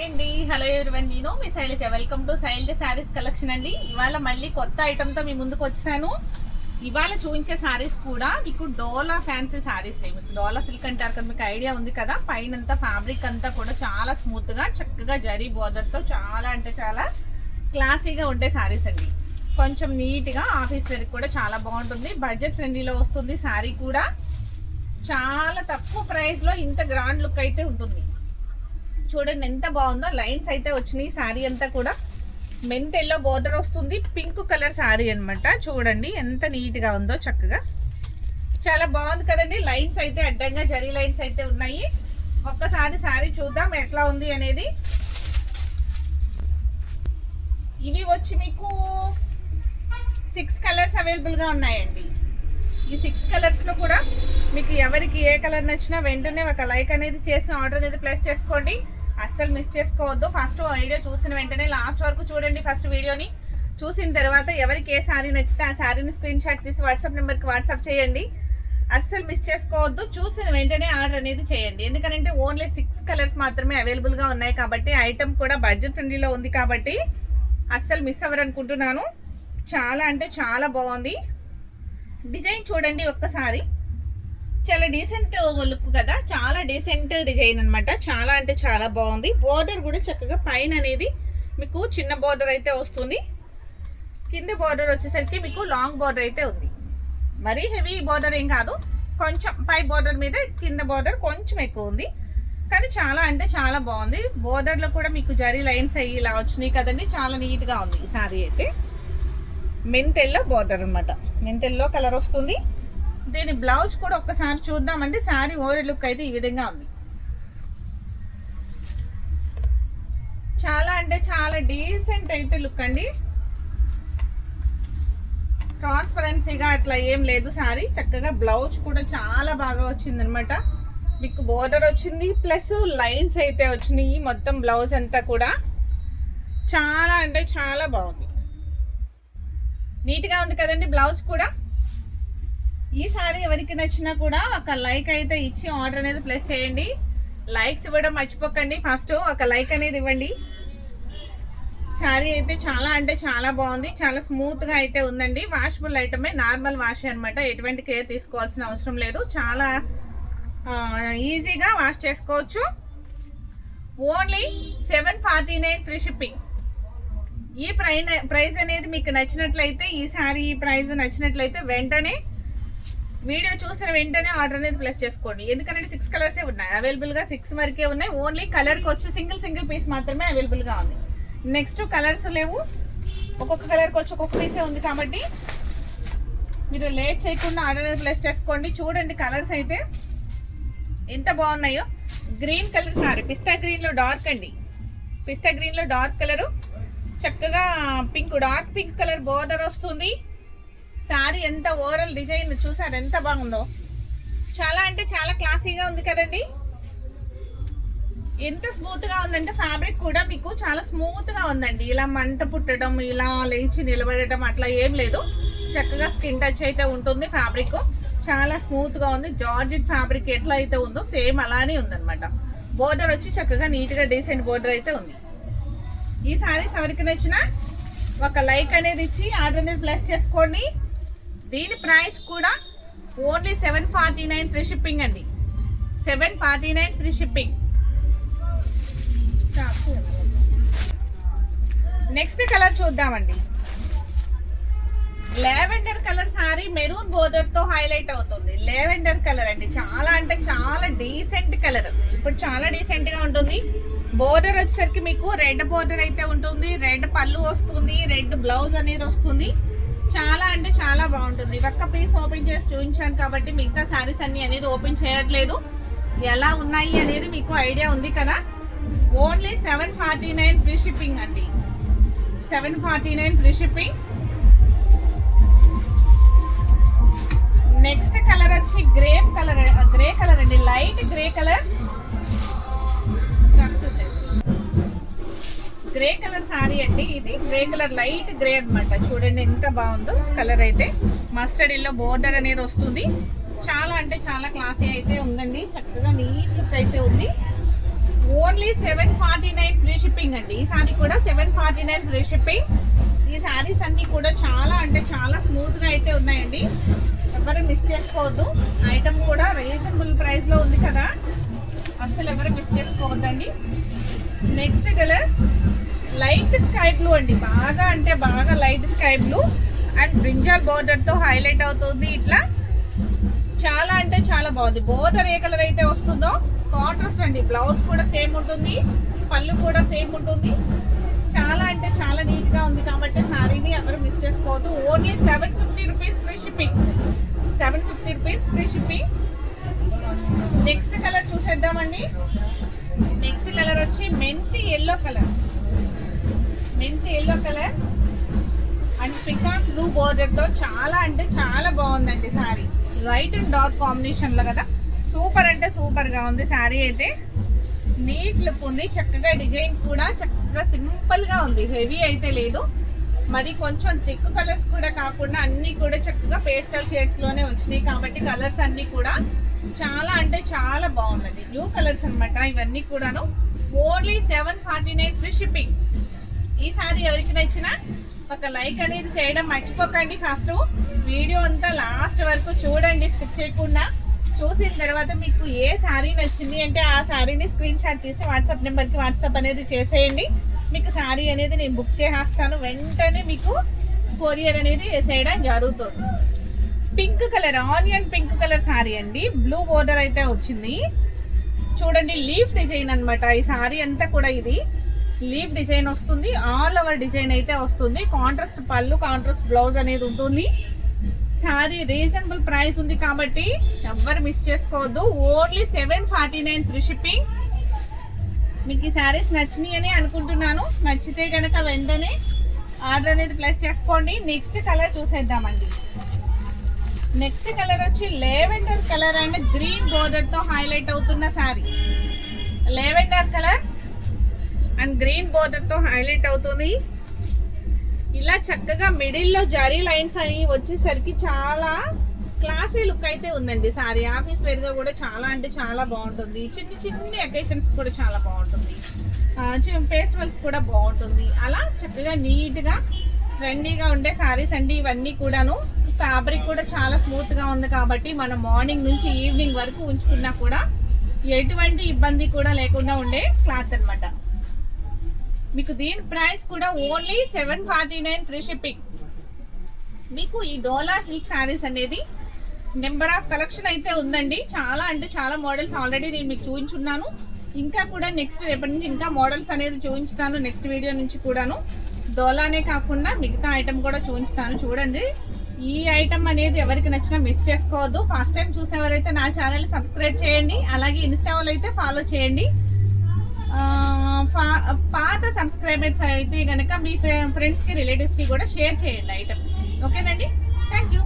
అండి hello everyone, నేను మీ Shailaja. Welcome to Shailaja sarees collection అండి. ఇవాళ మళ్ళీ కొత్త ఐటమ్తో మీ ముందుకు వచ్చాను. ఇవాళ చూపించే శారీస్ కూడా మీకు డోలా ఫ్యాన్సీ శారీస్. మీకు డోలా సిల్క్ అంటారు కదా, మీకు ఐడియా ఉంది కదా. పైనంతా ఫ్యాబ్రిక్ అంతా కూడా చాలా స్మూత్గా చక్కగా జరీ బోర్డర్తో చాలా అంటే చాలా క్లాసీగా ఉండే శారీస్ అండి. కొంచెం నీట్గా ఆఫీస్ వేర్కి కూడా చాలా బాగుంటుంది. బడ్జెట్ ఫ్రెండ్లీలో వస్తుంది. శారీ కూడా చాలా తక్కువ ప్రైస్లో ఇంత గ్రాండ్ లుక్ అయితే ఉంటుంది. చూడండి ఎంత బాగుందో. లైన్స్ అయితే వచ్చినాయి. శారీ అంతా కూడా మెంత్ ఎల్లో బోర్డర్ వస్తుంది. పింక్ కలర్ శారీ అనమాట. చూడండి ఎంత నీట్గా ఉందో, చక్కగా చాలా బాగుంది కదండి. లైన్స్ అయితే అడ్డంగా జరీ లైన్స్ అయితే ఉన్నాయి. ఒక్కసారి శారీ చూద్దాం ఎట్లా ఉంది అనేది. ఇవి వచ్చి మీకు 6 కలర్స్ అవైలబుల్గా ఉన్నాయండి. ఈ 6 కలర్స్లో కూడా మీకు ఎవరికి ఏ కలర్ నచ్చినా వెంటనే ఒక లైక్ అనేది చేసి ఆర్డర్ అనేది ప్లేస్ చేసుకోండి. అస్సలు మిస్ చేసుకోవద్దు. ఫస్ట్ వీడియో చూసిన వెంటనే లాస్ట్ వరకు చూడండి. ఫస్ట్ వీడియోని చూసిన తర్వాత ఎవరికి ఏ శారీ నచ్చితే ఆ శారీని స్క్రీన్ షాట్ తీసి వాట్సాప్ నెంబర్కి వాట్సాప్ చేయండి. అస్సలు మిస్ చేసుకోవద్దు. చూసిన వెంటనే ఆర్డర్ అనేది చేయండి. ఎందుకంటే ఓన్లీ 6 కలర్స్ మాత్రమే అవైలబుల్గా ఉన్నాయి కాబట్టి ఐటమ్ కూడా బడ్జెట్ ఫ్రెండ్లీలో ఉంది కాబట్టి అస్సలు మిస్ అవ్వరు అనుకుంటున్నాను. చాలా అంటే చాలా బాగుంది. డిజైన్ చూడండి ఒక్కసారి. చాలా డీసెంట్ లుక్ కదా, చాలా డీసెంట్ డిజైన్ అనమాట. చాలా అంటే చాలా బాగుంది. బోర్డర్ కూడా చక్కగా పైన అనేది మీకు చిన్న బోర్డర్ అయితే వస్తుంది. కింద బోర్డర్ వచ్చేసరికి మీకు లాంగ్ బోర్డర్ అయితే ఉంది. మరీ హెవీ బోర్డర్ ఏం కాదు, కొంచెం పై బోర్డర్ మీద కింద బోర్డర్ కొంచెం ఎక్కువ ఉంది. కానీ చాలా అంటే చాలా బాగుంది. బోర్డర్లో కూడా మీకు జరీ లైన్స్ అయ్యి ఇలా వచ్చినాయి కదండి. చాలా నీట్గా ఉంది ఈ శారీ అయితే. మెంత్ ఎల్లో బోర్డర్ అనమాట. మెంత్ ఎల్లో కలర్ వస్తుంది. దీని బ్లౌజ్ కూడా ఒక్కసారి చూద్దామండి. శారీ ఓవర్ లుక్ అయితే ఈ విధంగా ఉంది. చాలా అంటే చాలా డీసెంట్ అయితే లుక్ అండి. ట్రాన్స్పరెన్సీగా అట్లా ఏం లేదు శారీ. చక్కగా బ్లౌజ్ కూడా చాలా బాగా వచ్చింది అనమాట. మీకు బోర్డర్ వచ్చింది ప్లస్ లైన్స్ అయితే వచ్చినాయి. మొత్తం బ్లౌజ్ అంతా కూడా చాలా అంటే చాలా బాగుంది. నీట్గా ఉంది కదండి బ్లౌజ్ కూడా. ఈ సారీ ఎవరికి నచ్చినా కూడా ఒక లైక్ అయితే ఇచ్చి ఆర్డర్ అనేది ప్లేస్ చేయండి. లైక్స్ ఇవ్వడం మర్చిపోకండి. ఫస్ట్ ఒక లైక్ అనేది ఇవ్వండి. శారీ అయితే చాలా అంటే చాలా బాగుంది. చాలా స్మూత్గా అయితే ఉందండి. వాషబుల్ ఐటమే, నార్మల్ వాష్ అనమాట. ఎటువంటి కేర్ తీసుకోవాల్సిన అవసరం లేదు. చాలా ఈజీగా వాష్ చేసుకోవచ్చు. Only 749 free shipping. ఈ ప్రైస్ అనేది మీకు నచ్చినట్లయితే, ఈ శారీ ఈ ప్రైస్ నచ్చినట్లయితే వెంటనే వీడియో చూసిన వెంటనే ఆర్డర్ అనేది ప్లేస్ చేసుకోండి. ఎందుకంటే 6 కలర్సే ఉన్నాయి అవైలబుల్గా. 6 వరకే ఉన్నాయి. ఓన్లీ కలర్కి వచ్చి సింగిల్ పీస్ మాత్రమే అవైలబుల్గా ఉంది. నెక్స్ట్ కలర్స్ లేవు. ఒక్కొక్క కలర్కి వచ్చి ఒక్కొక్క పీసే ఉంది కాబట్టి మీరు లేట్ చేయకుండా ఆర్డర్ అనేది ప్లేస్ చేసుకోండి. చూడండి కలర్స్ అయితే ఎంత బాగున్నాయో. గ్రీన్ కలర్ సారీ, పిస్తా గ్రీన్లో డార్క్ అండి. పిస్తా గ్రీన్లో డార్క్ కలరు, చక్కగా pink, dark pink colour border వస్తుంది. శారీ ఎంత ఓవరాల్ డిజైన్ చూసారు ఎంత బాగుందో. చాలా అంటే చాలా క్లాసీగా ఉంది కదండి. ఎంత స్మూత్గా ఉందంటే ఫ్యాబ్రిక్ కూడా మీకు చాలా స్మూత్గా ఉందండి. ఇలా మంట పుట్టడం, ఇలా లేచి నిలబడటం అట్లా ఏం లేదు. చక్కగా స్కిన్ టచ్ అయితే ఉంటుంది. ఫ్యాబ్రిక్ చాలా స్మూత్గా ఉంది. జార్జెట్ ఫ్యాబ్రిక్ ఎట్లా అయితే ఉందో సేమ్ అలానే ఉందన్నమాట. బోర్డర్ వచ్చి చక్కగా నీట్గా డీసెంట్ బోర్డర్ అయితే ఉంది. ఈ శారీస్ ఎవరికి నచ్చినా ఒక లైక్ అనేది ఇచ్చి ఆర్డర్ అనేది ప్లేస్ చేసుకోండి. దీని ప్రైస్ కూడా ఓన్లీ 749 ఫ్రీ షిప్పింగ్ అండి. 749 ఫ్రీ షిప్పింగ్. నెక్స్ట్ కలర్ చూద్దామండి. లావెండర్ కలర్ శారీ మెరూన్ బోర్డర్తో హైలైట్ అవుతుంది. లావెండర్ కలర్ అండి. చాలా అంటే చాలా డీసెంట్ కలర్. ఇప్పుడు చాలా డీసెంట్గా ఉంటుంది. బోర్డర్ వచ్చేసరికి మీకు రెడ్ బోర్డర్ అయితే ఉంటుంది. రెడ్ పళ్ళు వస్తుంది. రెడ్ బ్లౌజ్ అనేది వస్తుంది. చాలా అంటే చాలా బాగుంటుంది. ఒక్క పీస్ ఓపెన్ చేసి చూపించాను కాబట్టి మిగతా శారీస్ అన్ని అనేది ఓపెన్ చేయట్లేదు. ఎలా ఉన్నాయి అనేది మీకు ఐడియా ఉంది కదా. ఓన్లీ 749 ఫ్రీ షిప్పింగ్ అండి. 749 ఫ్రీ షిప్పింగ్. నెక్స్ట్ కలర్ వచ్చి గ్రే కలర్ అండి. Light grey colour. Grey colour saree అండి ఇది. గ్రే కలర్, లైట్ గ్రే అనమాట. చూడండి ఎంత బాగుందో కలర్ అయితే. మస్టర్డ్ ఎల్లో బోర్డర్ అనేది వస్తుంది. చాలా అంటే చాలా క్లాసీ అయితే ఉందండి. చక్కగా నీట్ లుక్ అయితే ఉంది. ఓన్లీ 749 ఫ్రీ షిప్పింగ్ అండి. ఈ సారీ కూడా 749 ఫ్రీ షిప్పింగ్. ఈ సారీస్ అన్నీ కూడా చాలా అంటే చాలా స్మూత్గా అయితే ఉన్నాయండి. ఎవరు మిస్ చేసుకోవద్దు. ఐటమ్ కూడా రీజనబుల్ ప్రైస్లో ఉంది కదా, అస్సలు ఎవరు మిస్ చేసుకోవద్దండి. Next colour light sky blue అండి. బాగా అంటే బాగా light sky blue and brinjal బోర్డర్తో హైలైట్ అవుతుంది. ఇట్లా చాలా అంటే చాలా బాగుంది. బోర్డర్ ఏ కలర్ అయితే వస్తుందో కాంట్రాస్ట్ అండి. బ్లౌజ్ కూడా సేమ్ ఉంటుంది, పళ్ళు కూడా సేమ్ ఉంటుంది. చాలా అంటే చాలా నీట్గా ఉంది కాబట్టి శారీని ఎవరు మిస్ చేసుకోవద్దు. Only 750 rupees free shipping. 750 rupees free shipping. Next colour చూసేద్దామండి. నెక్స్ట్ కలర్ వచ్చి మెంతి ఎల్లో కలర్. మెంతి yellow colour and peacock blue బోర్డర్తో చాలా అంటే చాలా బాగుందండి శారీ. లైట్ అండ్ డార్క్ కాంబినేషన్లో కదా, సూపర్ అంటే సూపర్గా ఉంది శారీ అయితే. నీట్ లుక్ ఉంది, చక్కగా డిజైన్ కూడా చక్కగా సింపుల్గా ఉంది, హెవీ అయితే లేదు. మరి కొంచెం థిక్ కలర్స్ కూడా కాకుండా అన్నీ కూడా చక్కగా పేస్టల్ షేడ్స్లోనే వచ్చినాయి కాబట్టి కలర్స్ అన్నీ కూడా చాలా అంటే చాలా బాగుందండి. న్యూ కలర్స్ అనమాట ఇవన్నీ కూడాను. Only 749 free shipping. ఈ సారీ ఎవరికి నచ్చినా ఒక లైక్ అనేది చేయడం మర్చిపోకండి. ఫస్ట్ వీడియో అంతా లాస్ట్ వరకు చూడండి, స్కిప్ చేయకుండా. చూసిన తర్వాత మీకు ఏ శారీ నచ్చింది అంటే ఆ శారీని స్క్రీన్ షాట్ తీసి వాట్సాప్ నెంబర్కి వాట్సాప్ అనేది చేసేయండి. మీకు శారీ అనేది నేను బుక్ చేసేస్తాను, వెంటనే మీకు కొరియర్ అనేది వేసేయడం జరుగుతుంది. Pink colour, onion pink colour saree అండి. బ్లూ బోర్డర్ అయితే వచ్చింది చూడండి, లీఫ్ డిజైన్ అనమాట. ఈ శారీ అంతా కూడా ఇది లీఫ్ డిజైన్ వస్తుంది, ఆల్ ఓవర్ డిజైన్ అయితే వస్తుంది. కాంట్రాస్ట్ పళ్ళు, కాంట్రాస్ట్ బ్లౌజ్ అనేది ఉంటుంది. శారీ రీజనబుల్ ప్రైస్ ఉంది కాబట్టి ఎవ్వరు మిస్ చేసుకోవద్దు. Only 749 free shipping. మీకు ఈ శారీస్ నచ్చినాయి అని అనుకుంటున్నాను. నచ్చితే కనుక వెంటనే ఆర్డర్ అనేది ప్లేస్ చేసుకోండి. నెక్స్ట్ కలర్ చూసేద్దామండి. నెక్స్ట్ కలర్ వచ్చి లెవెండర్ కలర్ అండ్ గ్రీన్ బోర్డర్తో హైలైట్ అవుతున్న saree. Lavender colour and green బోర్డర్తో హైలైట్ అవుతుంది. ఇలా చక్కగా మిడిల్లో జరీ లైన్స్ అవి వచ్చేసరికి చాలా క్లాసీ లుక్ అయితే ఉందండి సారీ. ఆఫీస్ వేర్గా కూడా చాలా అంటే చాలా బాగుంటుంది. చిన్ని చిన్ని అకేషన్స్ కూడా చాలా బాగుంటుంది, ఫెస్టివల్స్ కూడా బాగుంటుంది. అలా చక్కగా నీట్గా ట్రెండీగా ఉండే శారీస్ అండి ఇవన్నీ కూడాను. ఫ్యాబ్రిక్ కూడా చాలా స్మూత్గా ఉంది కాబట్టి మనం మార్నింగ్ నుంచి ఈవినింగ్ వరకు ఉంచుకున్నా కూడా ఎటువంటి ఇబ్బంది కూడా లేకుండా ఉండే క్లాత్ అనమాట. మీకు దీని ప్రైస్ కూడా ఓన్లీ 749 ఫ్రీ షిప్పింగ్. మీకు ఈ డోలా సిల్క్ శారీస్ అనేది నెంబర్ ఆఫ్ కలెక్షన్ అయితే ఉందండి. చాలా అంటే చాలా మోడల్స్ ఆల్రెడీ నేను మీకు చూపించున్నాను. ఇంకా కూడా నెక్స్ట్ రేపటి నుంచి ఇంకా మోడల్స్ అనేది చూపించుతాను నెక్స్ట్ వీడియో నుంచి కూడాను. డోలానే కాకుండా మిగతా ఐటమ్ కూడా చూపించుతాను. చూడండి, ఈ ఐటమ్ అనేది ఎవరికి నచ్చినా మిస్ చేసుకోవద్దు. ఫస్ట్ టైం చూసేవారైతే నా ఛానల్ సబ్స్క్రైబ్ చేయండి, అలాగే ఇన్స్టాలో అయితే ఫాలో చేయండి. పాత సబ్స్క్రైబర్స్ అయితే కనుక మీ ఫ్రెండ్స్కి రిలేటివ్స్కి కూడా షేర్ చేయండి ఐటమ్. ఓకేనండి, థ్యాంక్ యూ.